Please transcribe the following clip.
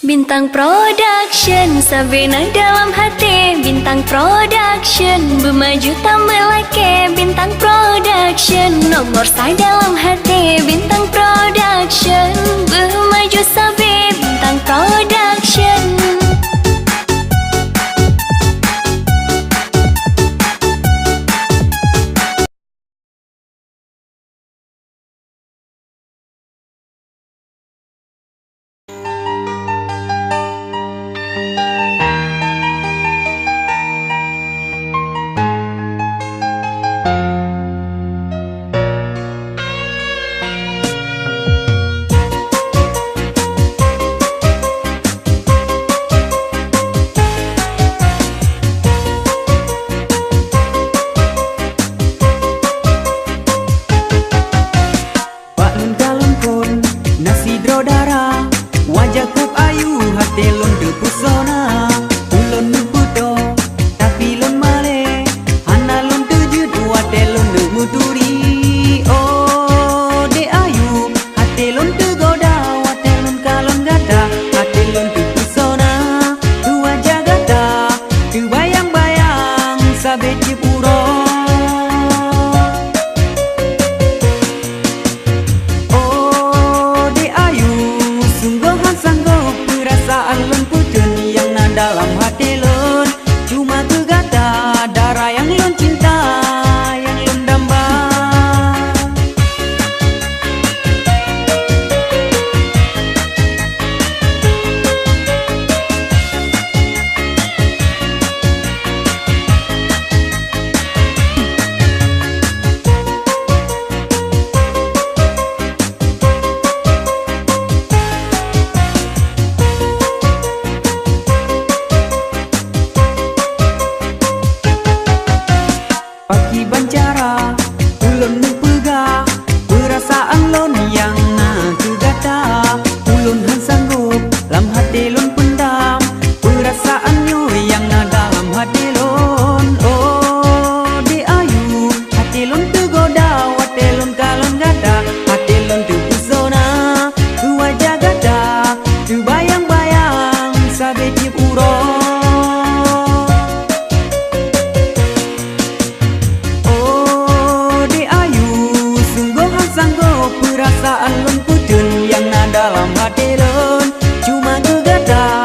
Bintang Production, Sabina dalam hati. Bintang Production, bermaju tak melake. Bintang Production, nomor saya dalam hati. Bintang Production, bermaju sabi. Bintang Production. Wajahku ayu, hati lon de pusona. Ulon nu pudo, tapi lon male. Hana lon tuju dua te lon de muturi. Oh, de ayu, hati lon te goda. Wate lon kalon gada, hati lon de pusona. Dua jagata, tu bayang-bayang, sabe cipuro. Alun putun yang na dalam hati lun, cuma kegata darah yang lun cinta, yang lun damba. Pagi bancara, ulun nu pega, perasaan lon yang na kegata. Ulun han sanggup, lam hati lon pendam, perasaannya yang na dalam hati lon. Oh, de ayu, hati lon tergoda, wate lon kalon gada, hati lon terpesona. Dua jagada, tu bayang-bayang, sabe cip urong. Perasaan lon putun yang na dalam hati lon, cuma kegata